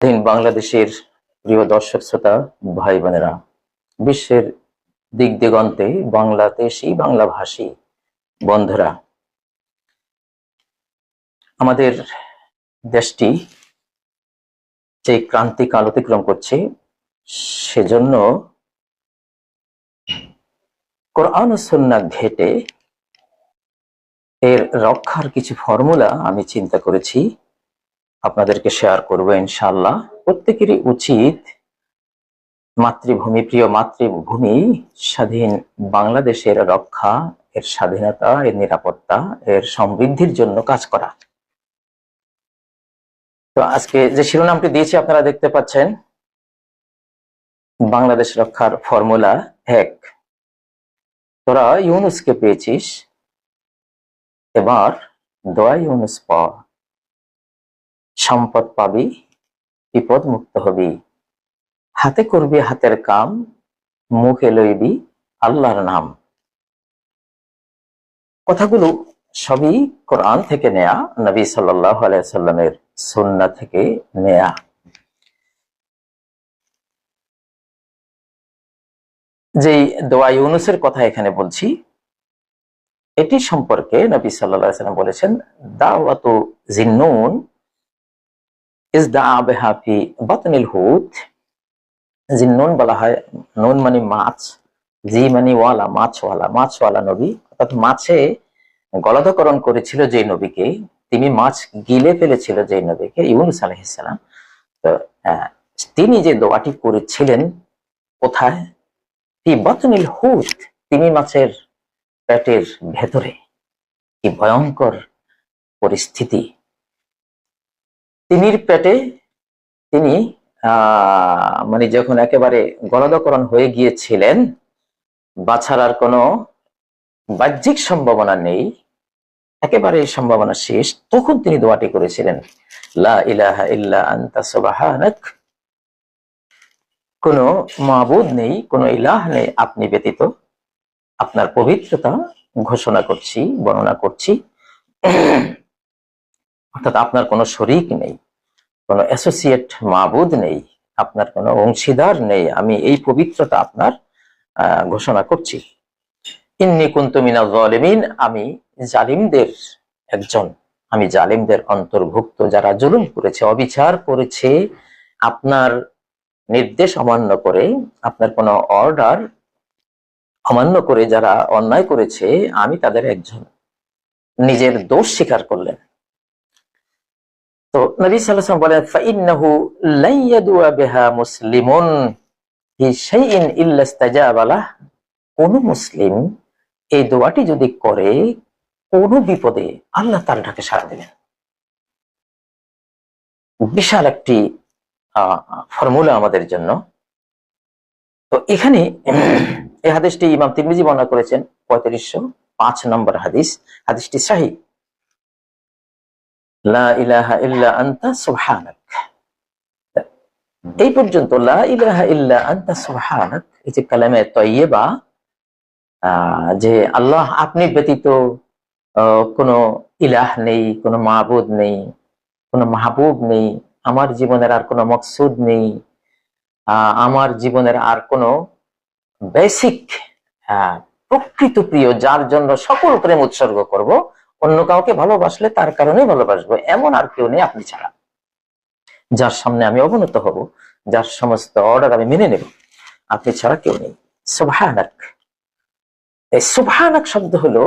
বাংলাদেশের প্রিয় দর্শক শ্রোতা ভাই বোনেরা, বিশ্বের দিক দিগন্তে বাংলাদেশি বাংলাভাষী বন্ধুরা, আমাদের দেশটি যে ক্রান্তিকাল অতিক্রম করছে, সেজন্য কোরআন ও সুন্নাহ ঘেঁটে এর রক্ষার কিছু ফর্মুলা আমি চিন্তা করেছি, আপনাদেরকে শেয়ার করবো ইনশাআল্লাহ। প্রত্যেকেরই উচিত মাতৃভূমি, প্রিয় মাতৃভূমি স্বাধীন বাংলাদেশের রক্ষা, এর স্বাধীনতা, এর নিরাপত্তা, এর সমৃদ্ধির জন্য কাজ করা। তো আজকে যে শিরোনামটি দিয়েছি আপনারা দেখতে পাচ্ছেন, বাংলাদেশ রক্ষার ফর্মুলা 1। তোরা ইউনুসকে পেয়েছিস, এবার দোয়া ইউনুস পাওয়া, সম্পদ পাবি, বিপদ মুক্ত হবি, হাতে করবি হাতের কাম, মুখে লইবি আল্লাহর নাম। কথাগুলো সবই কোরআন থেকে নেয়া, নবী সাল্লাল্লাহু আলাইহি সাল্লামের সুন্নাহ থেকে নেয়া। যেই দোয়া ইউনুসের কথা এখানে বলছি, এটি সম্পর্কে নবী সাল্লাল্লাহু আলাইহি সাল্লাম বলেছেন, দাওয়াতু জিন্নুন ইজদাআ বিহা ফি বাতনিল হুত। জিন্নুন বলা হয়, নুন মানে মাছ, জি মানে ওয়ালা, মাছওয়ালা, মাছওয়ালা নবী, অর্থাৎ মাছে গলাধকরণ করেছিল যে নবীকে, তিনি মাছ গিলে ফেলেছিল যে নবীকে, ইউনুস আলাইহিস সালাম। তো তিনি যে দোয়াটি করেছিলেন কোথায়? ফি বাতনিল হুত, তিনি মাছের পেটের ভেতরে। কি ভয়ঙ্কর পরিস্থিতি! তিনির পেটে তিনি মানে যখন একেবারে গলাধকরণ হয়ে গিয়েছিলেন, বাছার আর কোনো বাহ্যিক সম্ভাবনা নেই, একেবারে সম্ভাবনা শেষ, তখন তিনি দোয়াটি করেছিলেন, লা ইলাহা ইল্লা আনতা সুবহানাক, কোনো মাবুদ নেই, কোনো ইলাহ নেই আপনি ব্যতীত, আপনার পবিত্রতা ঘোষণা করছি, বর্ণনা করছি। অর্থাৎ আপনার কোনো শরীক নেই, কোনো অ্যাসোসিয়েট মাবুদ নেই, আপনার কোনো অংশীদার নেই, আমি এই পবিত্রতা আপনার ঘোষণা করছি। ইন্নী কুনতু মিনাজ জালিমিন, আমি জালিমদের একজন, আমি জালিমদের অন্তর্ভুক্ত, যারা জুলুম করেছে, অবিচার করেছে, আপনার নির্দেশ অমান্য করে, আপনার কোনো অর্ডার অমান্য করে যারা অন্যায় করেছে, আমি তাদের একজন। নিজের দোষ স্বীকার করলেন। তো নবী সাল্লাল্লাহু আলাইহি ওয়াসাল্লাম বলেন, ফাইন্নাহু লা ইয়াদুআ বিহা মুসলিমুন ফি শাইইন ইল্লা ইস্তাজাবা লাহ, কোন মুসলিম এই দোয়াটি যদি করে কোন বিপদে, আল্লাহ তার ডাকে সাড়া দিবেন। বিশাল একটি ফর্মুলা আমাদের জন্য। তো এখানে এই হাদিসটি ইমাম তিরমিজি বর্ণনা করেছেন, 3505 নম্বর হাদিস। হাদিসটি সহিহ। লা ইলাহা ইল্লা আনতা সুবহানাক, এই পর্যন্ত লা ইলাহা ইল্লা আনতা সুবহানাক, এই যে কালেমে তয়্যিবা, যে আল্লাহ আপনি ব্যতীত কোনো ইলাহ নেই, কোনো মাবুদ নেই, কোনো মাহবুব নেই, আমার জীবনের আর কোনো মকসুদ নেই, আমার জীবনের আর কোনো বেসিক প্রকৃত প্রিয়, যার জন্য সকল প্রেম উৎসর্গ করব, অন্য কাউকে ভালোবাসলে তার কারণে ভালোবাসবো, এমন আর কেউ নেই আপনি ছাড়া, যার সামনে আমি অবনত হব, যার সমস্ত অর্ডার আমি মেনে নেব, আপনি ছাড়া কেউ নেই। সুবহানাক, এই সুবহানাক শব্দ হলো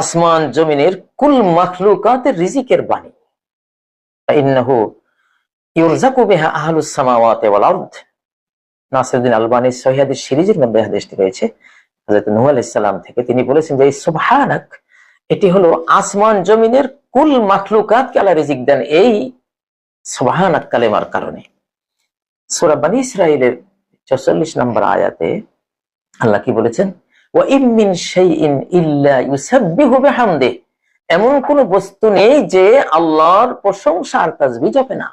আসমান জমিনের কুল মাখলুকাতের রিজিকের বাণী। ইন্নাহু ইউরযাকু বিহা আহলুস সামাওয়াতি ওয়াল আরদ। নাসিরউদ্দিন আলবানী সহিহ হাদিস সিরিজের মধ্যে হাদিসটি রয়েছে হযরত নূহ আলাইহিস সালাম থেকে। তিনি বলেছেন যে এই সুবহানাক, এটি হলো আসমান জমিনের কুল মাখলুকাতকে আল্লাহ রিজিক দেন এই সুবহানাক কালেমার কারণে। সূরা বনী ইসরাঈলের ৪৪ নম্বর আয়াতে আল্লাহ কি বলেছেন? ওয়া ইম মিন শাইইন ইল্লা ইউসাব্বিহু বিহামদিহি, এমন কোন বস্তু নেই যে আল্লাহর প্রশংসা আর তাসবিহ জপে না।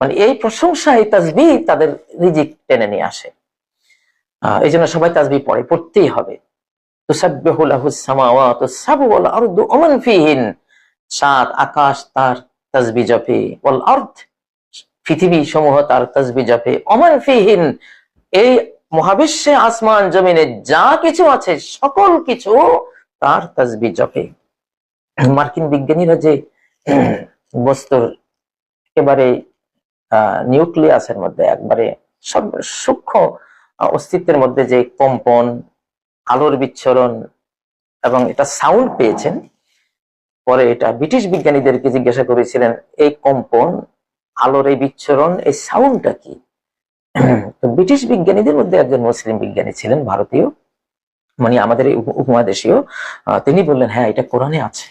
মানে এই প্রশংসা, এই তাসবিহ তাদের রিজিক টেনে নিয়ে আসে। এই জন্য সবাই তাসবিহ পড়ে, পড়তেই হবে। তুসাব্বিহু লাহুস সামাওয়াতুস সাবউ ওয়াল আরদু ওয়া মান ফিহিন, সাত আকাশ তার তাসবিহ জপে, ওয়াল আরদ, পৃথিবী সমূহ তার তাসবিহ জপে, ওমান ফিহিন, এই মহাবিশ্বে আসমান জমিনে যা কিছু আছে সকল কিছু তার তাসবিহ জপে। মার্কিন বিজ্ঞানীরা যে বস্তুর একেবারে নিউক্লিয়াসের মধ্যে একবারে সব সূক্ষ্ম অস্তিত্বের মধ্যে যে কম্পন, আলোর বিচ্ছুরণ এবং এটা সাউন্ড পেয়েছেন, পরে এটা ব্রিটিশ বিজ্ঞানীদেরকে জিজ্ঞাসা করেছিলেন এই কম্পন, আলোর এই বিচ্ছুরণ, এই সাউন্ডটা কি? তো ব্রিটিশ বিজ্ঞানীদের মধ্যে একজন মুসলিম বিজ্ঞানী ছিলেন, ভারতীয়, মানে আমাদের এই উপমহাদেশীয়। তিনি বললেন হ্যাঁ, এটা কোরআনে আছে,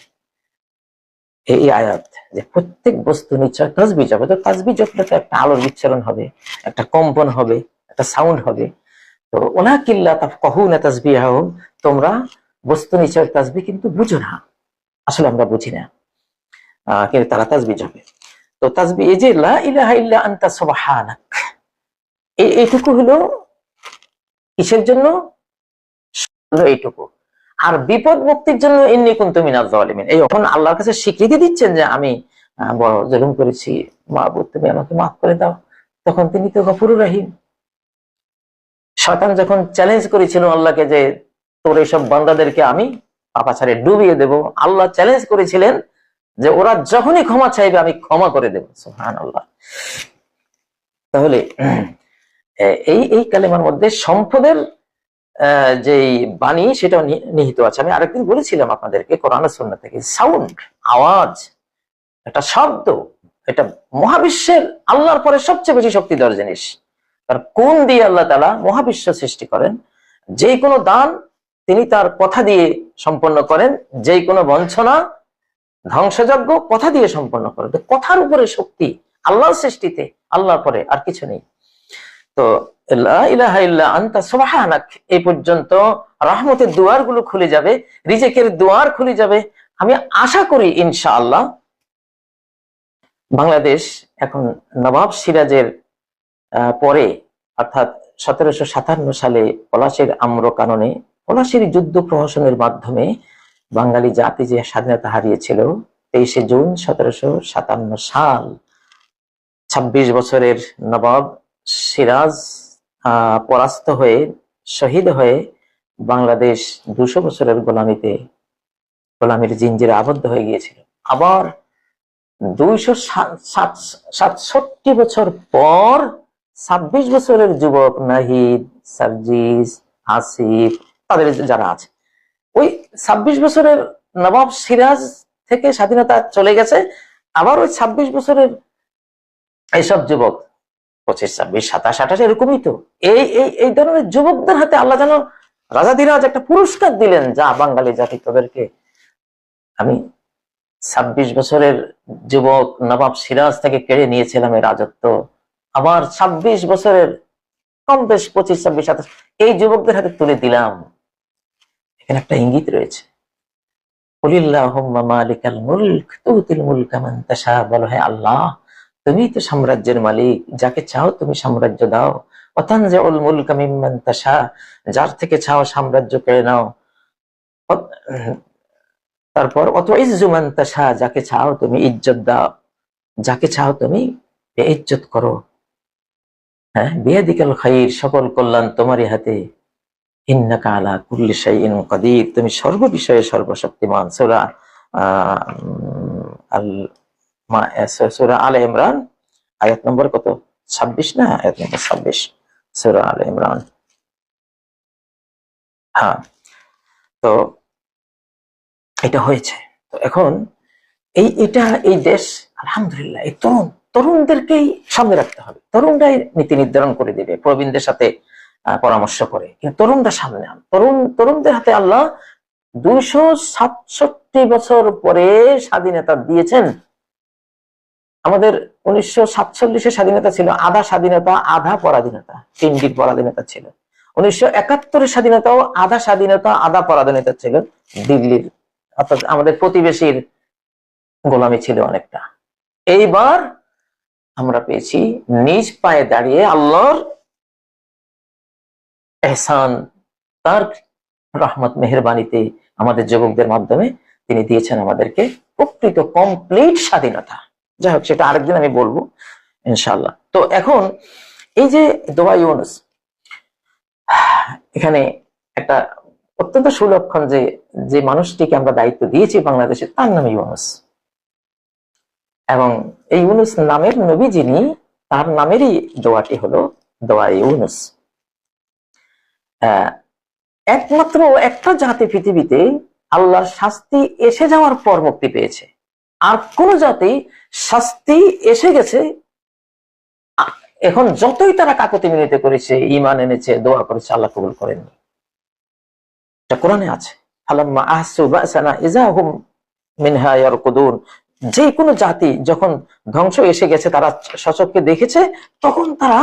এই আয়াত, যে প্রত্যেক বস্তু নিশ্চয় তাসবিহ জপে। তো তাসবিহ জপলে তো একটা আলোর বিচ্ছুরণ হবে, একটা কম্পন হবে, একটা সাউন্ড হবে। তো ওয়ালাকিল্লা তাফকাহুনা তাসবিহাহুম, তোমরা বস্তু নিশ্চয় তাসবিহ কিন্তু বুঝো না, আসলে আমরা বুঝি না, কিন্তু তারা তাসবিহ জপে। তো তাসবিহ, এই যে লা ইলাহা ইল্লা আনতা সুবহানাক, এইটুকু হলো কিসের জন্য? এইটুকু। আর বিপদ মুক্তির জন্য ইন্নী কুনতু মিনাজ জালিমিন, এই যখন আল্লাহর কাছে স্বীকৃতি দিচ্ছেন যে আমি বড় জুলুম করেছি, মাবুদ তুমি আমাকে মাফ করে দাও, তখন তিনি তো গফুরুর রহিম। শয়তান যখন চ্যালেঞ্জ করেছিল আল্লাহকে যে তোর এইসব বান্দাদেরকে আমি পাপাচারে ডুবিয়ে দেব, আল্লাহ চ্যালেঞ্জ করেছিলেন যে ওরা যখনই ক্ষমা চাইবে আমি ক্ষমা করে দেব। সুবহানাল্লাহ। তাহলে এই কালেমার মধ্যে সম্পদের যে বাণী সেটাও নিহিত আছে। আমি আরেকদিন বলেছিলাম আপনাদেরকে, কোরআন ও সুন্নাহ থেকে সাউন্ড, আওয়াজ, একটা শব্দ, এটা মহাবিশ্বের আল্লাহর পরে সবচেয়ে বেশি শক্তিধর জিনিস। তার কোন দিয়ে আল্লাহ তাআলা মহাবিশ্ব সৃষ্টি করেন, যে কোনো দান তিনি তার কথা দিয়ে সম্পন্ন করেন, যে কোনো বঞ্চনা, ধ্বংসযজ্ঞ কথা দিয়ে সম্পন্ন করেন। কথার উপরে শক্তি, আল্লাহর সৃষ্টিতে আল্লাহর পরে আর কিছু নেই। তো লা ইলাহা ইল্লা আনতা সুবহানাক, এই পর্যন্ত রহমতের দুয়ার গুলো খুলে যাবে, রিজিকের দুয়ার খুলে যাবে। আমি আশা করি ইনশাআল্লাহ বাংলাদেশ এখন নবাব সিরাজের পরে, অর্থাৎ 1757 সালে পলাশীর আম্র কাননে, পলাশীর যুদ্ধ প্রহসনের মাধ্যমে বাঙালি জাতি যে স্বাধীনতা হারিয়েছিল, 23 জুন 1757 সাল, 26 বছরের নবাব সিরাজ পরাস্ত হয়ে, শহীদ হয়ে বাংলাদেশ 200 বছরের গোলামির জিঞ্জিরে আবদ্ধ হয়ে গিয়েছিল। আবার 267 বছর পর 26 বছরের যুবক নাহিদ, সার্জিস, আসিফ, তাদের যারা আছে, ওই 26 বছরের নবাব সিরাজ থেকে স্বাধীনতা চলে গেছে। আবার ওই 26 বছরের এইসব যুবক, 25, 26, 27, 28 এরকমই তো, এই ধরনের যুবকদের হাতে আল্লাহ যেন রাজাধিরাজ একটা পুরস্কার দিলেন, যা বাঙালি জাতি তোদেরকে আমি 26 বছরের যুবক নবাব সিরাজ থেকে কেড়ে নিয়েছিলাম এই রাজত্ব, আবার 26 বছরের কম বেশ 25, 26, 27 এই যুবকদের হাতে তুলে দিলাম। এখানে একটা ইঙ্গিত রয়েছে, কুলিল্লাহুম্মা মালিকাল মুলক তুতিল মুলকা মান তাশা, বলো হে আল্লাহ তুমি তো সাম্রাজ্যের মালিক, যাকে চাও তুমি সাম্রাজ্য দাও। ওয়া তানজিউল মুলকা মিম্মান তাশা, যার থেকে চাও সাম্রাজ্য কেড়ে নাও। তারপর ওয়াতুইজ্জু মান তাশা, যাকে চাও তুমি ইজ্জত দাও, যাকে চাও তুমি বেইজ্জত করো। হ্যাঁ, বিয়াদিকাল খাইর, সকল কল্যাণ তোমারই হাতে। ইন্নাকা আলা কুল্লি শাইইন কাদির, তুমি সর্ব বিষয়ে সর্বশক্তিমান। সূরা সূরা আলে ইমরান আয়াত নম্বর কত? 26 না? আয়াত নম্বর 26, সূরা আলে ইমরান। হ্যাঁ, তো এটা হয়েছে। তো এখন এই দেশ আলহামদুলিল্লাহ, এই তরুণদেরকেই সামনে রাখতে হবে। তরুণরাই নীতি নির্ধারণ করে দিবে প্রবীণদের সাথে পরামর্শ করে, কিন্তু তরুণরা সামনে আন। তরুণদের হাতে আল্লাহ 267 বছর পরে স্বাধীনতা দিয়েছেন। আমাদের 1947 স্বাধীনতা ছিল আধা স্বাধীনতা আধা পরাধীনতা, 3 পরাধীনতা ছিল। 1971 স্বাধীনতাও আধা স্বাধীনতা আধা পরাধীনতা ছিল। দিল্লির, অর্থাৎ আমাদের প্রতিবেশীর গোলামি ছিল অনেকটা। এইবার আমরা পেয়েছি নিজ পায়ে দাঁড়িয়ে আল্লাহর এহসান, তার রহমত মেহেরবানিতে আমাদের যুবকদের মাধ্যমে তিনি দিয়েছেন আমাদেরকে প্রকৃত কমপ্লিট স্বাধীনতা। যাই হোক, সেটা আরেকদিন আমি বলবো। ইনশাআল্লাহ। তো এখন এই যে দোয়া ইউনুস, এখানে একটা অত্যন্ত সুলক্ষণ যে যে মানুষটিকে আমরা দায়িত্ব দিয়েছি বাংলাদেশে, তার নাম ইউনুস। এবং এই ইউনুস নামের নবী যিনি, তার নামেরই দোয়াটি হলো দোয়া ইউনুস। একমাত্র একটা জাতি পৃথিবীতে আল্লাহর শাস্তি এসে যাওয়ার পর মুক্তি পেয়েছে, আর কোন জাতি শাস্তি এসে গেছে এখন যতই তারা কাকুতি মিনতি করেছে, ঈমান এনেছে, দোয়া করেছে, আল্লাহ কবুল করেননি। এটা কোরআনে আছে, ফালাম্মা আহসু বাসানা ইযা হুম মিনহা ইয়ারকুদুন। যে কোনো জাতি যখন ধ্বংস এসে গেছে, তারা সচক্ষে দেখেছে, তখন তারা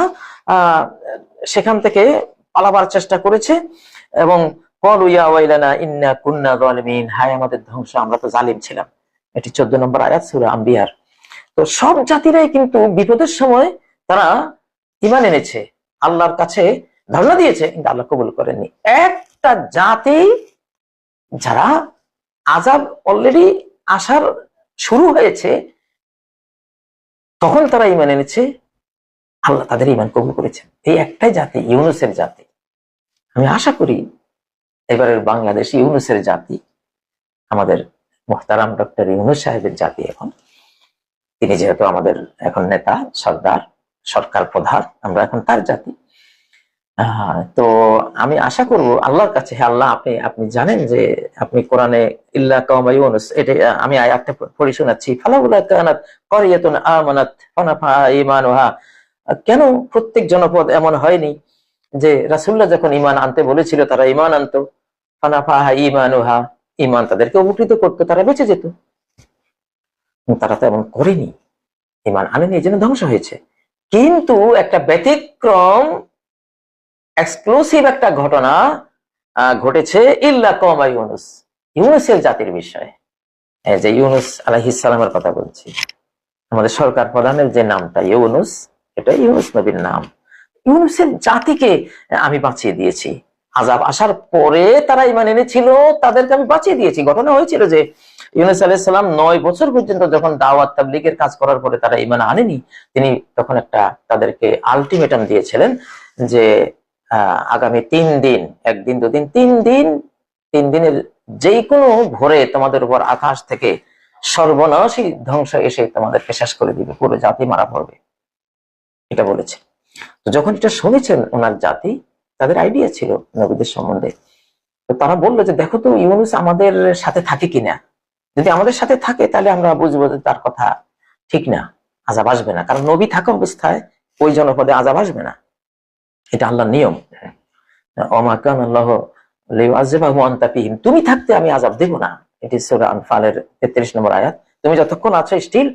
সেখান থেকে পালাবার চেষ্টা করেছে এবং ক্বালু ইয়া ওয়াইলানা ইন্না কুন্না যালিমিন, হায় আমাদের ধ্বংস, আমরা তো জালিম ছিলাম। এটি 14 নম্বর আয়াত সূরা আম্বিয়ার। তো সব জাতিরাই কিন্তু বিপদের সময় তারা ঈমান এনেছে, আল্লাহর কাছে ধর্ণা দিয়েছে, কিন্তু আল্লাহ কবুল করেননি। একটা জাতি যারা আযাব অলরেডি আসার শুরু হয়েছে, তখন তারা ঈমান এনেছে, আল্লাহ তাদের ঈমান কবুল করেছেন। এই একটাই জাতি, ইউনুসের জাতি। আমি আশা করি এবারের বাংলাদেশ ইউনুসের জাতি, আমাদের মুহতারাম ডক্টর ইউনুস সাহেবের জাতি। এখন তিনি যেহেতু আমাদের এখন নেতা, সরদার, সরকার প্রধান, আমরা এখন তার জাতি। তো আমি আশা করব আল্লাহর কাছে, হে আল্লাহ, আপনি জানেন যে আপনি কোরআনে ইল্লা কাওমা ইউনুস, এটা আমি আয়াতটা পড়ে শোনাচ্ছি, ফালাউলা কানাত ক্বরিয়াতুন আমানাত ফানাফা ঈমানুহা। কেন প্রত্যেক জনপদ এমন হয়নি যে রাসূলুল্লাহ যখন ঈমান আনতে বলেছিল তারা ঈমান আনতো, ফানাফা ঈমানুহা, ঈমান তাদেরকে উপকৃত করতো, তারা বেঁচে যেত। তারা তো এমন করেনি, ঈমান আনেনি, এই জন্য ধ্বংস হয়েছে। কিন্তু একটা ব্যতিক্রম, এক্সক্লুসিভ একটা ঘটনা ঘটেছে ইল্লা কওমা ইউনুস, ইউনুসের জাতির বিষয়ে। যে ইউনুস আলাইহিস সালামের কথা বলছি, আমাদের সরকার প্রধানের যে নামটা ইউনুস, এটা ইউনুস নবীর নাম। ইউনুসের জাতিকে আমি বাঁচিয়ে দিয়েছি, আযাব আসার পরে তারা ঈমান এনেছিল, তাদেরকে আমি বাঁচিয়ে দিয়েছি। ঘটনা হয়েছিল যে ইউনুস আলাইহিস সালাম 9 বছর পর্যন্ত যখন দাওয়াত তাবলীগের কাজ করার পরে তারা ঈমান আনেনি, তিনি তখন একটা তাদেরকে আলটিমেটাম দিয়েছিলেন যে আগামী 3 দিন, 1 দিন 2 দিন 3 দিনের যে কোনো ভোরে তোমাদের উপর আকাশ থেকে সর্বনাশী ধ্বংস এসে তোমাদেরকে শেষ করে দিবে, পুরো জাতি মারা পড়বে, এটা বলেছে। তো যখন এটা শুনেছেন ওনার জাতি, তাদের আইডিয়া ছিল নবীদের সম্বন্ধে, তো তারা বললো যে দেখো তো ইউনুস আমাদের সাথে থাকে কিনা, যদি আমাদের সাথে থাকে তাহলে আমরা বুঝবো যে তার কথা ঠিক না, আযাব আসবে না, কারণ নবী থাকা অবস্থায় ওই জনপদে আযাব আসবে না, এটা আল্লাহর নিয়ম। ওমা কানা আল্লাহু লিউআযিবাহুম ওয়া আনতা ফীহিম, তুমি থাকতে আমি আযাব দেব না, এটি সূরা আনফালের 33 নম্বর আয়াত। তুমি যতক্ষণ আছো স্টিল,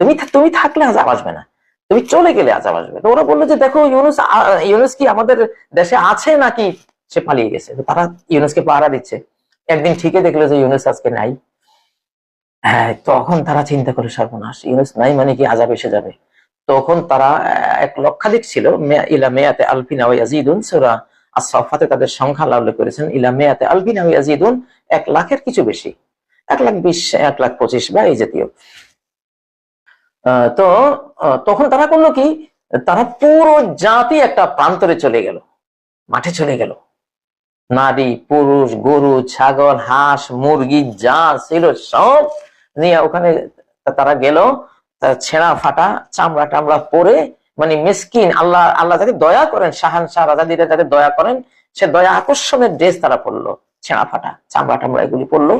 তুমি থাকলে আযাব আসবে না, তুমি চলে গেলে আযাব আসবে। তো ওরা বললো যে দেখো ইউনুস কি আমাদের দেশে আছে নাকি সে পালিয়ে গেছে। তো তারা ইউনুসকে পাহারা দিচ্ছে, একদিন ঠিকই দেখলো যে ইউনুস আজকে নাই। হ্যাঁ, তখন তারা চিন্তা করে সর্বনাশ, ইউনুস নাই মানে কি আযাব এসে যাবে। তখন তারা 1 লক্ষাধিক ছিল, ইলা মিয়াতে আলফিন আও ইয়াজিদুন, সূরা আস-সাফফাতে তাদের সংখ্যা উল্লেখ করেছেন, ইলা মিয়াতে আলফিন আও ইয়াজিদুন, 1 লাখের কিছু বেশি, 1,20,000, 1,25,000 বা এই জাতীয়। তো তখন তারা করলো কি, তারা পুরো জাতি একটা প্রান্তরে চলে গেল, মাঠে চলে গেল, নারী পুরুষ, গরু ছাগল হাঁস মুরগি যা ছিল সব নিয়ে ওখানে তারা গেল, ছেঁড়া ফাটা চামড়া টামড়া পরে, মানে মিসকিন, আল্লাহ যাকে দয়া করেন, শাহানশাহ রাজাদিরা যাকে দয়া করেন, সে দয়া আকর্ষণের ড্রেস তারা পরলো, ছেঁড়া ফাটা চামড়া টামড়া এগুলি পরলো,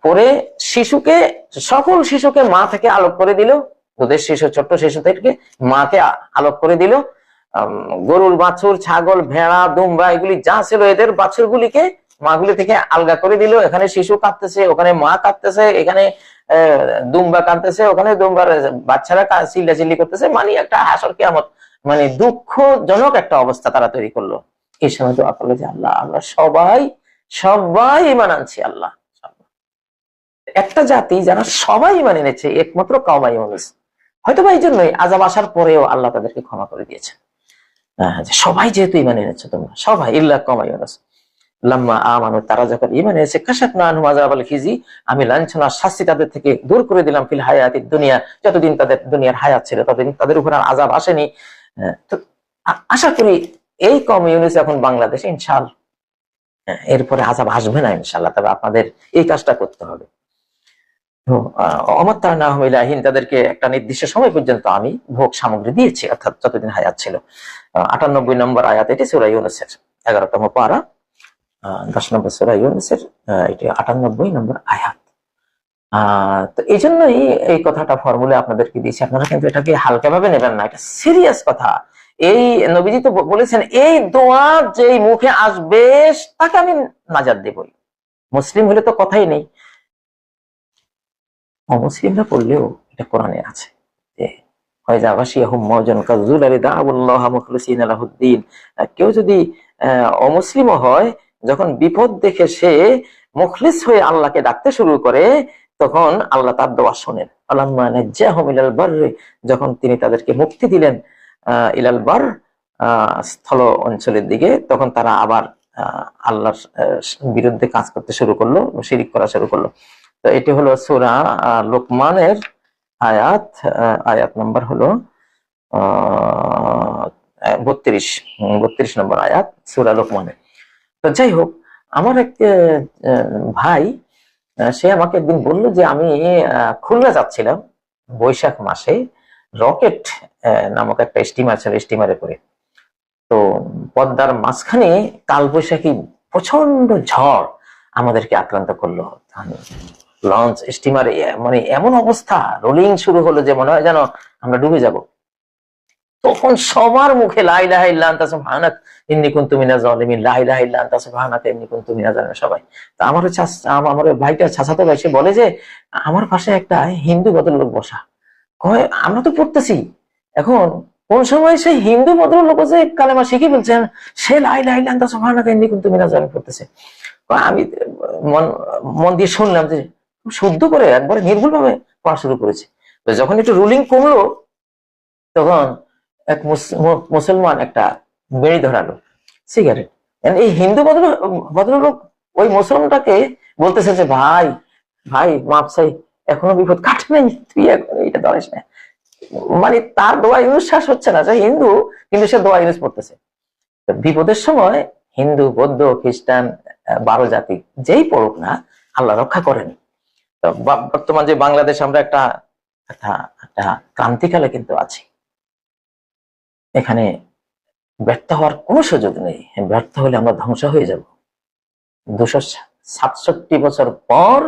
পরে সকল শিশুকে মা থেকে আলোক করে দিল, দুধের শিশু ছোট্ট শিশু থেকে মাকে আলোক করে দিল, গরুর বাছুর ছাগল ভেড়া দুম্বা এগুলি যা ছিল এদের বাছুর গুলিকে মাগুলি থেকে আলগা করে দিল। এখানে শিশু কাঁদতেছে, ওখানে মা কাঁদতেছে, এখানে দুম্বা কাঁদতেছে, ওখানে দুম্বার বাচ্চারা চিল্লাচিল্লি করতেছে, মানে একটা হাসর কিয়ামত, মানে দুঃখজনক একটা অবস্থা তারা তৈরি করলো। এই সময় দোয়া করলো যে আল্লাহ, আমরা সবাই ঈমান আনছি, আল্লাহ একটা জাতি যারা সবাই ঈমান এনেছে একমাত্র কওমা ইউনুস, হয়তো বা এই জন্যই আযাব আসার পরেও আল্লাহ তাদেরকে ক্ষমা করে দিয়েছেন। সবাই যেহেতু ঈমান এনেছে তোমরা সবাই, ইল্লা কওমা ইউনুস। লাম্মা আমানু, তারা যখন ঈমান এনেছে, কাশাফনা আনহুম আযাবাল খিজি, আমি লাঞ্ছনার শাস্তি তাদের থেকে দূর করে দিলাম, ফিল হায়াতিদ দুনিয়া, যতদিন তাদের দুনিয়ার হায়াত ছিল ততদিন তাদের উপর আর আযাব আসেনি। তো আশা করি এই কওম ইউনূস এখন বাংলাদেশে, ইনশাআল্লাহ এরপরে আযাব আসবে না ইনশাআল্লাহ। তবে আপনাদের এই কাজটা করতে হবে। তো অমাত্তারনাহুম ইলা হিন, তাদেরকে একটা নির্দিষ্ট সময় পর্যন্ত আমি ভোগ সামগ্রী দিয়েছি, অর্থাৎ যতদিন হায়াত ছিল। ৯৮ নম্বর আয়াত, এটি সূরা ইউনূসের ১১তম পারা, ১০ নম্বর সূরা ইউনূসের এটি ৯৮ নম্বর আয়াত। তো এই জন্যই এই কথাটা ফর্মুলে আপনাদেরকে দিয়েছি। আপনারা কিন্তু এটাকে হালকা ভাবে নেবেন না, এটা সিরিয়াস কথা। এই নবীজি তো বলেছেন, এই দোয়া যেই মুখে আসবে তাকে আমি নাজাত দেবই। মুসলিম হলে তো কথাই নেই, অমুসলিমরা পড়লেও এটা কোরআনে আছে যে কেউ যদি অমুসলিমও হয়, যখন বিপদ দেখে সে মুখলিস হয়ে আল্লাহকে ডাকতে শুরু করে, তখন আল্লাহ তার দোয়া শোনেন। যখন তিনি তাদেরকে মুক্তি দিলেন ইলাল বার, স্থল অঞ্চলের দিকে, তখন তারা আবার আল্লাহর বিরুদ্ধে কাজ করতে শুরু করলো, শিরিক করা শুরু করলো। তো এটি হলো সূরা লোকমানের আয়াত, আয়াত নম্বর হলো ৩২ নম্বর আয়াত সূরা লোকমানের। তো যাই হোক, আমার এক ভাই, সে আমাকে একদিন বললো যে আমি খুলনা যাচ্ছিলাম বৈশাখ মাসে, রকেট নামক একটা স্টিমার ছিল, স্টিমারে করে। তো পদ্মার মাঝখানে কালবৈশাখী প্রচন্ড ঝড় আমাদেরকে আক্রান্ত করলো। লঞ্চ স্টিমারে মানে এমন অবস্থা, রোলিং শুরু হলো যে মনে হয় যেন আমরা ডুবে যাব। তখন সবার মুখে লা ইলাহা ইল্লা আনতা সুবহানাক ইন্নী কুনতু মিনাজ জালিমিন, লা ইলাহা ইল্লা আনতা সুবহানাকা ইন্নী কুনতু মিনাজ জালিমিন। সবাই। তো আমার ভাইটা চাচাতো ভাই, সে বলে যে আমার পাশে একটা হিন্দু ভদ্রলোক বসা, কয় আমরা তো পড়তেছি, এখন কোন সময় সেই হিন্দু ভদ্রলোক যে কালেমা শিখে ফেলছেন, সে লা ইলাহা ইল্লা আনতা সুবহানাকা ইন্নী কুনতু মিনাজ জালিমিন পড়তেছে। আমি মন দিয়ে শুনলাম যে শুদ্ধ করে একবারে নির্ভুল ভাবে পড়া শুরু করেছে। তো যখন একটু রুলিং কমলো, তখন এক মুসলমান একটা বেড়ি ধরালো, সিগারেট। এই হিন্দু ভদ্রলোক ওই মুসলমানটাকে বলতেছে যে ভাই ভাই মাপ চাই, এখনো বিপদ কাটে নাই, তুই এখন এইটা ধরিস না। মানে তার দোয়া ইউনুস হচ্ছে না, যে হিন্দু কিন্তু সে দোয়া ইউনুস পড়তেছে। বিপদের সময় হিন্দু, বৌদ্ধ, খ্রিস্টান, 12 জাতি যেই পড়ুক না, আল্লাহ রক্ষা করেন। তো বর্তমান যে বাংলাদেশ, আমরা একটা ক্রান্তিকালে কিন্তু আছি। এখানে ব্যর্থ হওয়ার কোনো সুযোগ নেই, ব্যর্থ হলে আমরা ধ্বংস হয়ে যাব। 267 বছর পর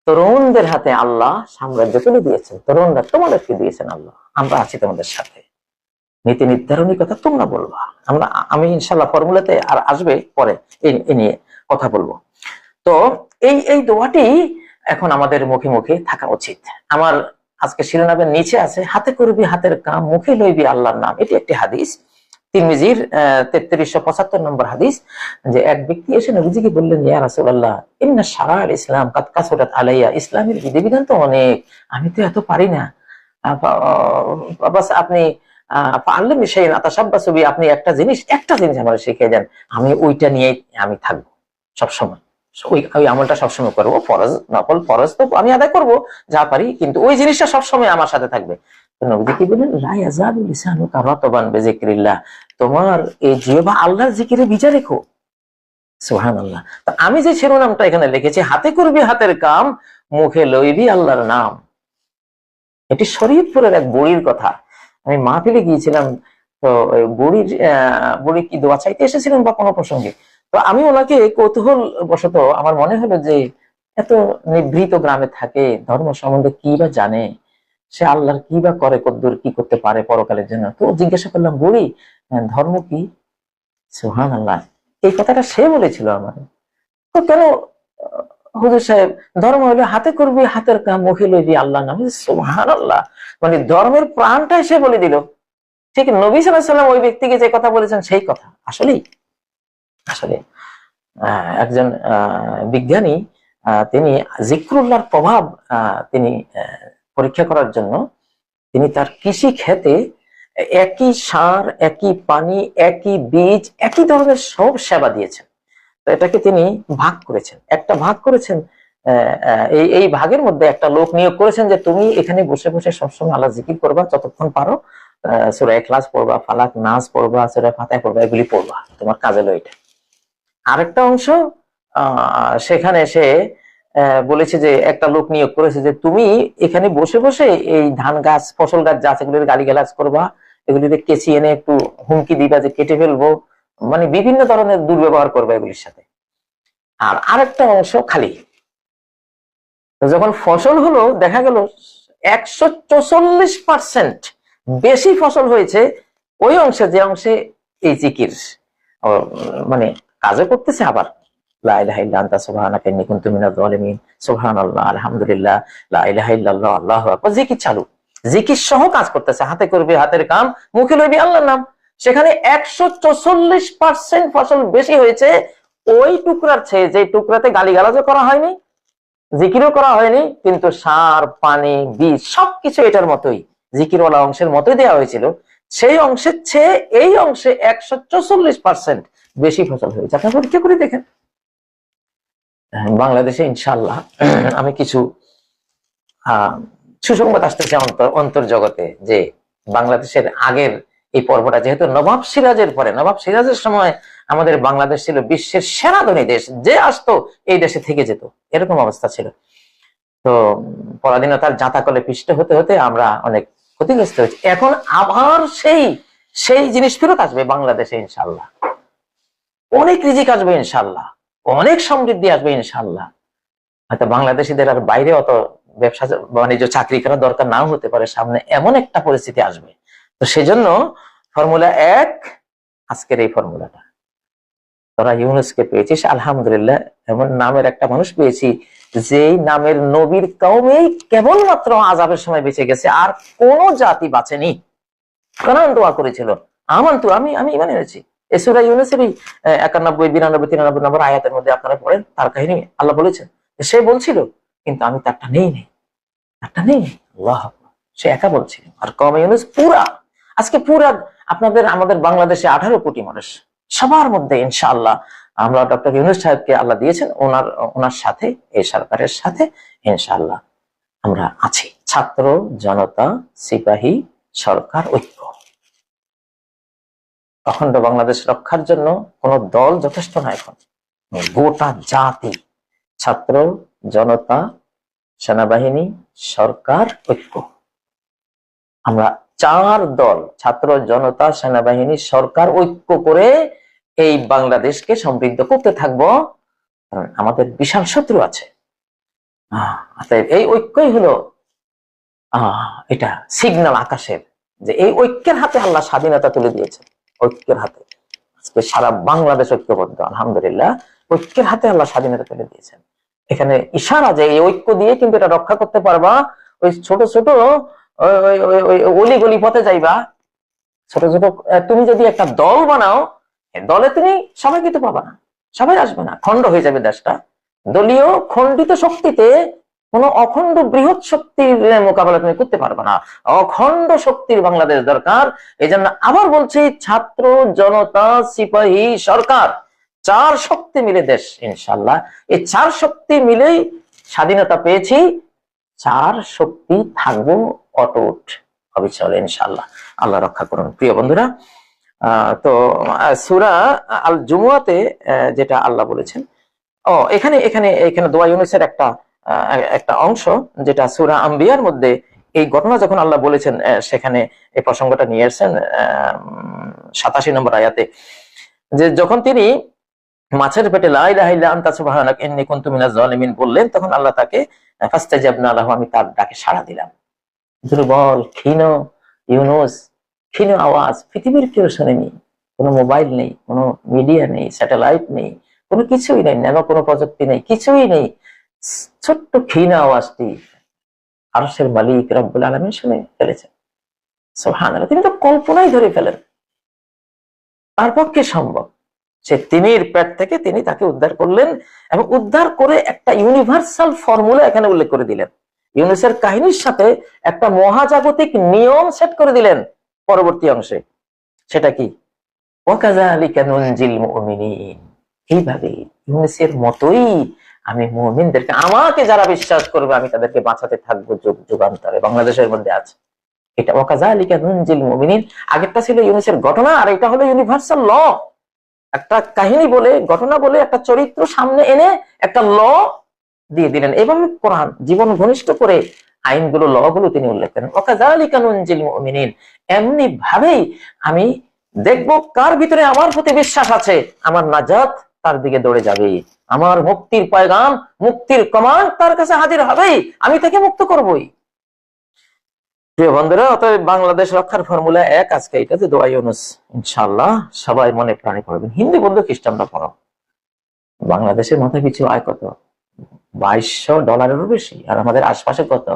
তরুণদের হাতে আল্লাহ সাম্রাজ্য তুলে দিয়েছেন। তরুণরা তোমাদেরকে দিয়েছেন আল্লাহ, আমরা আছি তোমাদের সাথে। নীতি নির্ধারণী কথা তোমরা বলবা, আমি ইনশাল্লাহ ফর্মুলাতে আর আসবে পরে এ নিয়ে কথা বলবো। তো এই দোয়াটি এখন আমাদের মুখে মুখে থাকা উচিত। আমার আজকে শিরোনামের নিচে আছে, হাতে করবি হাতের কাম, মুখে লইবি আল্লাহর নাম। এটি একটি হাদিস, তিরমিজির ৩৩৭৫ নম্বর হাদিস, যে এক ব্যক্তি এসে নবীজিকে বললেন, ইয়া রাসূলুল্লাহ ইন্না শারা'আল ইসলাম কাদ কাসুরাত আলাইয়া, ইসলামের বিধিবিধান তো অনেক, আমি তো এত পারি না। বাস আপনি আল্লামনি শাইআন আতাশাব্বাসু বিহি, আপনি একটা জিনিস আমার শিখিয়ে দেন, আমি ওইটা নিয়ে আমি থাকবো সবসময়, ওই আমলটা সবসময় করবো। ফরজ নকল ফরজ তো আমি আদায় করবো যা পারি, কিন্তু ওই জিনিসটা সবসময় আমার সাথে থাকবে। নবীজি কি বলেন, লা ইয়াযালু লিসানুকা রাতবান বিযিকরিল্লাহ, তোমার এই জিহ্বা আল্লাহর জিকিরে ভিজা রেখো। সুবহানাল্লাহ। তো আমি যে শিরোনামটা এখানে লিখেছি, হাতে করবি হাতের কাম, মুখে লইবি আল্লাহর নাম, এটি শরীয়তপুরের এক বুড়ির কথা। আমি মাহফিলে গিয়েছিলাম, তো বুড়ি কি দোয়া চাইতে এসেছিলেন বা কোনো প্রসঙ্গে, তো আমি ওনাকে কৌতূহল বশত আমার মনে হলো যে এত নিভৃত গ্রামে থাকে, ধর্ম সম্বন্ধে কি বা জানে, সে আল্লাহর কি বা করে, কদ্দুর কি করতে পারে পরকালের জন্য। তো জিজ্ঞাসা করলাম, বুড়ি ধর্ম কি? সুবহানাল্লাহ, এই কথাটা সে বলেছিল আমার। তো কেন হুজুর সাহেব, ধর্ম হলে হাতে করবি হাতের কাম, মুখে লইবি আল্লাহর নাম। সুবহানাল্লাহ, মানে ধর্মের প্রাণটাই সে বলে দিল। ঠিক নবী সাল্লাল্লাহু আলাইহি ওয়াসাল্লাম ওই ব্যক্তিকে যে কথা বলেছেন সেই কথা। আসলে একজন বিজ্ঞানী, তিনি জিক্রুল্লাহর প্রভাব তিনি পরীক্ষা করার জন্য তিনি তার কৃষি ক্ষেতে একই সার, একই পানি, একই বীজ, একই ধরনের সব সেবা দিয়েছেন। তো এটাকে তিনি ভাগ করেছেন, একটা ভাগ করেছেন। এই এই ভাগের মধ্যে একটা লোক নিয়োগ করেছেন যে তুমি এখানে বসে বসে সবসময় আল্লাহ জিকির করবা যতক্ষণ পারো, সূরা ইখলাস পড়বা, ফালাক নাস পড়বা, সূরা ফাতিহা পড়বা, এগুলি পড়বা, তোমার কাজ হলো এটা। আরেকটা অংশ সেখানে সে বলেছে যে একটা লোক নিয়োগ করেছে যে তুমি এখানে বসে বসে এই ধান গাছ, ফসল গাছ যা আছে এগুলির গালিগালাজ করবা, এগুলিতে কেচি এনে একটু হুমকি দিবা যে কেটে ফেলবো, মানে বিভিন্ন ধরনের দুর্ব্যবহার করবে এগুলির সাথে। আর আরেকটা অংশ খালি। যখন ফসল হলো দেখা গেল 144% বেশি ফসল হয়েছে ওই অংশে, যে অংশে এই জিকির মানে কাজও করতেছে, আবার লা ইলাহা ইল্লা আনতা সুবহানাকা ইন্নী কুনতু মিনাজ জালিমিন, সুবহানাল্লাহ, আলহামদুলিল্লাহ, লা ইলাহা ইল্লাল্লাহ, আল্লাহু আকবার, জিকির চালু, জিকির সহ কাজ করতেছে, হাতে করবি হাতের কাম, মুখে লইবি আল্লাহর নাম। সেখানে 144% ফসল বেশি হয়েছে ওই টুকরার চেয়ে যে টুকরাতে গালিগালাজও করা হয়নি, জিকিরও করা হয়নি, কিন্তু সার, পানি, বীজ সবকিছু এটার মতোই, জিকিরওয়ালা অংশের মতোই দেওয়া হয়েছিল। সেই অংশের চেয়ে এই অংশে 144% বেশি ফসল হয়েছে। আপনি পরীক্ষা করে দেখেন। বাংলাদেশে ইনশাআল্লাহ আমি কিছু সুসংবাদ আসতেছে অন্তর্জগতে, যে বাংলাদেশের আগের এই পর্বটা, যেহেতু নবাব সিরাজের পরে, নবাব সিরাজের সময় আমাদের বাংলাদেশ ছিল বিশ্বের সেরা ধনী দেশ, যে আসতো এই দেশে থেকে যেত, এরকম অবস্থা ছিল। তো পরাধীনতার জাঁতাকলে পিষ্ট হতে হতে আমরা অনেক ক্ষতিগ্রস্ত হয়েছি। এখন আবার সেই সেই জিনিস ফেরত আসবে বাংলাদেশে ইনশাআল্লাহ, অনেক রিজিক আসবে ইনশাআল্লাহ, অনেক সমৃদ্ধি আসবে ইনশাআল্লাহ। হয়তো বাংলাদেশিদের আর বাইরে অত ব্যবসা বাণিজ্য চাকরি করা দরকার নাও হতে পারে, সামনে এমন একটা পরিস্থিতি আসবে। তো সেজন্য ফর্মুলা 1, আজকের এই ফর্মুলাটা, তোরা ইউনুসকে পেয়েছিস, আলহামদুলিল্লাহ, এমন নামের একটা মানুষ পেয়েছি যেই নামের নবীর কওমেই কেবলমাত্র আযাবের সময় বেঁচে গেছে, আর কোন জাতি বাঁচেনি। কোরআন দোয়া করেছিল, আমানতু, আমি ঈমান এনেছি। এই সূরা ইউনূসের 91, 92, 93 নম্বর আয়াতের মধ্যে আপনারা পড়েন, তার কাহিনী আল্লাহ বলেছেন। সে বলছিল কিন্তু আমি তারটা নেই, আল্লাহ আকবার, সে একা বলছিল। আর কওমে ইউনূস পুরা, আজকে পুরা আপনাদের আমাদের বাংলাদেশে 18 কোটি মানুষ, সবার মধ্যে ইনশাআল্লাহ আমরা ডক্টর ইউনূস সাহেবকে আল্লাহ দিয়েছেন, ওনার সাথে, এই সরকারের সাথে ইনশাআল্লাহ আমরা আছি। ছাত্র জনতা সিপাহী সরকার ঐক্য, অখণ্ড বাংলাদেশ রক্ষার জন্য কোন দল যথেষ্ট না, এখন গোটা জাতি, ছাত্র জনতা সেনাবাহিনী সরকার ঐক্য, আমরা 4 দল, ছাত্র জনতা সেনাবাহিনী সরকার ঐক্য করে এই বাংলাদেশকে সমৃদ্ধ করতে থাকবো। আমাদের বিশাল শত্রু আছে, এই ঐক্যই হলো এটা সিগন্যাল আকাশের, যে এই ঐক্যের হাতে আল্লাহ স্বাধীনতা তুলে দিয়েছে, ঐক্যের হাতে আজকে সারা বাংলাদেশ ঐক্যবদ্ধ, আলহামদুলিল্লাহ, ঐক্যের হাতে আল্লাহ স্বাধীনতা তুলে দিয়েছেন। এখানে ইশারা যে এই ঐক্য দিয়ে কিন্তু এটা রক্ষা করতে পারবা। ওই ছোট ছোট অলি গলি পথে যাইবা, ছোট ছোট, তুমি যদি একটা দল বানাও, দলে তুমি সবাইকে তো পাবা না, সবাই আসবে না, খণ্ড হয়ে যাবে দেশটা। দলীয় খণ্ডিত শক্তিতে কোন অখণ্ড বৃহৎ শক্তির মোকাবেলা তুমি করতে পারবে না, অখণ্ড শক্তির বাংলাদেশ দরকার। এই জন্য আবার বলছি, ছাত্র জনতা সিপাহী সরকার, 4 শক্তি মিলে দেশ ইনশাআল্লাহ, এই 4 শক্তি মিলেই স্বাধীনতা পেয়েছি, 4 শক্তি থাকবো অটুট অবিচল ইনশাআল্লাহ। আল্লাহ রক্ষা করুন। প্রিয় বন্ধুরা, তো সূরা আল জুমুয়াতে যেটা আল্লাহ বলেছেন, এখানে এখানে এখানে দোয়া ইউনূসের একটা অংশ, যেটা সূরা আম্বিয়ার মধ্যে এই ঘটনা যখন আল্লাহ বলেছেন, সেখানে এই প্রসঙ্গটা নিয়ে এসেছেন 87 নম্বর আয়াতে, যে যখন তিনি মাছের পেটে লা ইলাহা ইল্লা আনতা সুবহানাকা ইন্নী কুনতু মিনাজ জালিমিন বললেন, তখন আল্লাহ তাকে ফাস্তাজাবনা লাহু, আমি তার ডাকে সাড়া দিলাম। দুর্বল ক্ষীণ ইউনূস, ক্ষীণ আওয়াজ, পৃথিবীর কেউ শোনেনি, কোনো মোবাইল নেই, কোনো মিডিয়া নেই, স্যাটেলাইট নেই, কোনো কিছুই নেই, ন্যানো কোনো প্রযুক্তি নেই, কিছুই নেই, ছোট্ট ক্ষীণ আওয়াজটি আরশের মালিক রব্বুল আলামিন শুনে ফেলেছেন। সুবহানাল্লাহ, তিনি তো কল্পনাই ধরে ফেলেন, তার পক্ষে সম্ভব। সে তিমির পেট থেকে তিনি তাকে উদ্ধার করলেন, এবং উদ্ধার করে একটা ইউনিভার্সাল ফর্মুলা এখানে উল্লেখ করে দিলেন। ইউনূসের কাহিনীর সাথে একটা মহাজাগতিক নিয়ম সেট করে দিলেন পরবর্তী অংশে। সেটা কি? ওয়াকাযালিকা নুনজিল মুমিনিন, এইভাবে ইউনূসের মতোই আমি মুমিনদেরকে, আমাকে যারা বিশ্বাস করবে আমি তাদেরকে বাঁচাতে থাকবো যুগ যুগান্তরে। বাংলাদেশের মধ্যে আছে এটা, ওয়াকাযালিকা নুনজিল মুমিনিন। আগেরটা ছিল ইউনূসের ঘটনা, আর এটা হলো ইউনিভার্সাল ল। একটা কাহিনী বলে, ঘটনা বলে, একটা চরিত্র সামনে এনে একটা ল দিয়ে দিলেন। এভাবে কোরআন জীবন ঘনিষ্ঠ করে আইনগুলো, ল গুলো তিনি উল্লেখ করেন। ওয়াকাযালিকা নুনজিল মুমিনিন, এমনি ভাবেই আমি দেখবো কার ভিতরে আমার প্রতি বিশ্বাস আছে, আমার নাজাত তার দিকে দৌড়ে যাবে, আমার মুক্তির পয়গাম, মুক্তির কমান্ড তার কাছে হাজির হবেই, আমি তাকে মুক্ত করবই। প্রিয় বন্ধুরা, অতএব বাংলাদেশ রক্ষার ফর্মুলা এক, আজকে এটা যে দোয়া ইউনূস, ইনশাআল্লাহ সবাই মনে প্রাণে পড়বেন। হিন্দু বন্ধু খ্রিস্টানরা পড়ো। বাংলাদেশের মাথা পিছু আয় কত? $2200 বেশি। আর আমাদের আশপাশে কত?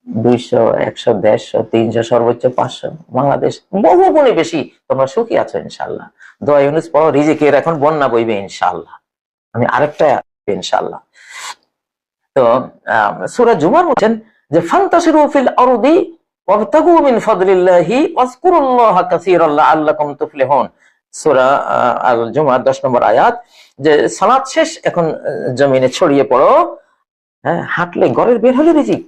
200, 100, 150, 300, সর্বোচ্চ 500। বাংলাদেশ বহু গুণে বেশি। তোমরা সুখী আছো ইনশাআল্লাহ। দোয়া ইউনূস পড়ো, রিজিকের এখন বন্যা বইবে ইনশাআল্লাহ। আমি আরেকটা ইনশাআল্লাহ। তো সূরা জুমার বলছেন যে ফান্তাশিরু ফিল আরদি ওয়াবতাগু মিন ফাদলিল্লাহি ওয়াজকুরুল্লাহা কাসীরান লাআল্লাকুম তুফলিহুন। সূরা আল জুমার 10 নম্বর আয়াত, যে সালাত শেষ, এখন জমিনে ছড়িয়ে পড়ো। হ্যাঁ, হাঁটলে, ঘরের বের হলে রিজিক,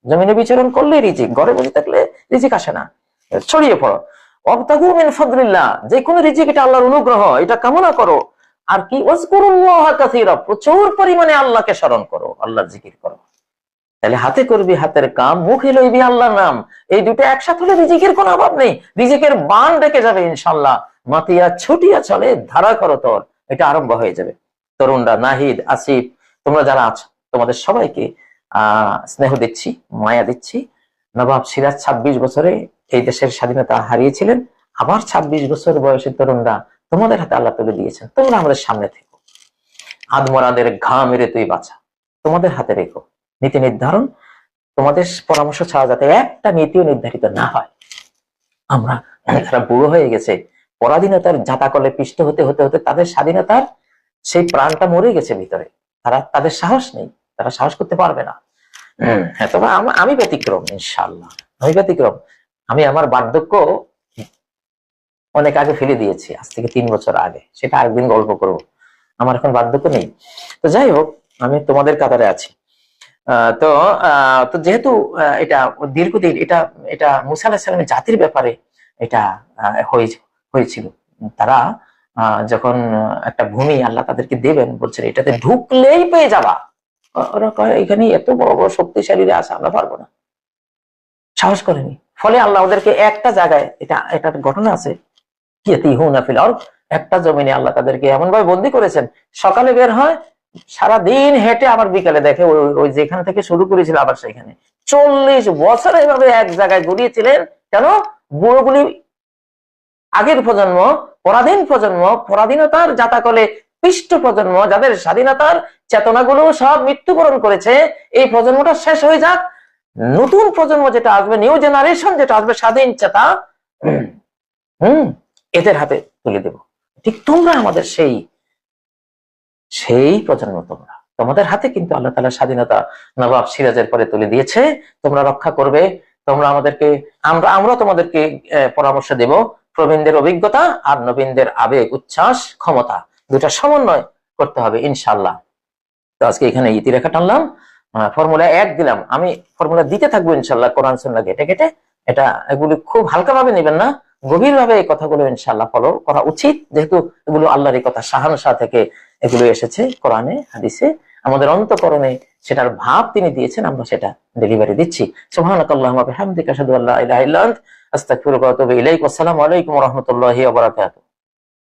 জমিনে বিচরণ করলে রিজিক, ঘরে বসে থাকলে রিজিক আসে না, ছড়িয়ে পড়ো। ওয়াবতাগু মিন ফাদলিল্লাহ, যে কোনো রিজিক এটা আল্লাহর অনুগ্রহ, এটা কামনা করো। আর কি? ওয়াজকুরুল্লাহা কাসীরা, প্রচুর পরিমাণে আল্লাহকে স্মরণ করো, আল্লাহর জিকির করো। তাহলে হাতে করবি হাতের কাম, মুখে লইবি আল্লাহর নাম, এই দুটো একসাথে হলে রিজিকের কোনো অভাব নেই। রিজিকের বান ডেকে যাবে ইনশাআল্লাহ। মাতিয়া ছুটিয়া চলে ধারা করো তোর, এটা আরম্ভ হয়ে যাবে। তরুণরা, নাহিদ, আসিফ, তোমরা যারা আছো, তোমাদের সবাইকে স্নেহ দিচ্ছি, মায়া দিচ্ছি। নবাব সিরাজ 26 বছরে এই দেশের স্বাধীনতা হারিয়েছিলেন। আবার 26 বছর বয়সী তরুণরা তোমাদের হাতে আল্লাহ তুলে দিয়েছেন। তোমরা আমাদের সামনে থেকো, আদমরাদের ঘা মেরে তুই বাঁচা, তোমাদের হাতে রেখো। নীতি নির্ধারণ, তোমাদের পরামর্শ ছাড়া যাতে একটা নীতিও নির্ধারিত না হয়। আমরা যারা বুড়ো হয়ে গেছে, পরাধীনতার জাতাকলে পিষ্ট হতে হতে হতে তাদের স্বাধীনতার সেই প্রাণটা মরে গেছে ভিতরে, তাদের সাহস নেই, তারা সাহস করতে পারবে না। হ্যাঁ, তবে আমি ব্যতিক্রম ইনশাআল্লাহ, আমি ব্যতিক্রম। আমি আমার বার্ধক্য অনেক আগে ফেলে দিয়েছি, আজ থেকে 3 বছর আগে, সেটা আরেকদিন গল্প করব। আমার এখন বার্ধক্য নেই। তো যাই হোক, আমি তোমাদের কাতারে আছি। তো যেহেতু এটা দীর্ঘদিন, এটা মুসা আলাইহিস সালামের জাতির ব্যাপারে এটা হয়েছিল। তারা যখন একটা ভূমি আল্লাহ তাদেরকে দেবেন, বলছেন এটাতে ঢুকলেই পেয়ে যাবা। ওরা কয় এখানে এত বড় বড় শক্তিশালীরা আছে, আমরা পারবো না, সাহস করেনি। ফলে আল্লাহ ওদেরকে একটা জায়গায়, এটা ঘটনা আছে, একটা জমিনে আল্লাহ তাদেরকে এমন ভাবে বন্দী করেছেন, সকালে বের হয়, সারাদিন হেঁটে আবার বিকালে দেখে ওই যেখান থেকে শুরু করেছিল আবার সেখানে। 40 বছর এভাবে এক জায়গায় ঘুরিয়েছিলেন। কেন? বুড়োগুলি আগের প্রজন্ম, পরাধীন প্রজন্ম, পরাধীনতার জাতাকলে পিষ্ট প্রজন্ম, যাদের স্বাধীনতার চেতনাগুলো সব মৃত্যুবরণ করেছে, এই প্রজন্মটা শেষ হয়ে যাক, নতুন প্রজন্ম যেটা আসবে, নিউ জেনারেশন যেটা আসবে, স্বাধীন চেতা, এদের হাতে তুলে দেব। ঠিক তোমরা আমাদের সেই প্রজন্ম, তোমাদের হাতে কিন্তু আল্লাহ তাআলা স্বাধীনতা নবাব সিরাজের পরে তুলে দিয়েছে। তোমরা রক্ষা করবে, তোমরা আমাদেরকে, আমরা তোমাদেরকে পরামর্শ দেব। প্রবীণদের অভিজ্ঞতা আর নবীনদের আবেগ, উচ্ছ্বাস, ক্ষমতা, দুটা সমন্বয় করতে হবে ইনশাআল্লাহ। তো আজকে এখানে ইতিরেখা টানলাম, ফর্মুলা 1 দিলাম। আমি ফর্মুলা দিতে থাকবো ইনশাআল্লাহ, কোরআন সুন্নাহ ঘেটে ঘেটে। এগুলি খুব হালকাভাবে নেবেন না, গভীরভাবে এই কথাগুলো ইনশাআল্লাহ ফলো করা উচিত, যেহেতু এগুলো আল্লাহর কথা, শাহানশাহ থেকে এগুলো এসেছে কোরআনে হাদিসে। আমাদের অন্তঃকরণে সেটার ভাব তিনি দিয়েছেন, আমরা সেটা ডেলিভারি দিচ্ছি। সুবহানাকাল্লাহুম্মা ওয়া বিহামদিকা আশহাদু আল্লা ইলাহা ইল্লা আনতা আস্তাগফিরুকা ওয়া আতুবু ইলাইক। আসসালামু আলাইকুম ওয়া রাহমাতুল্লাহি ওয়া বারাকাতুহু।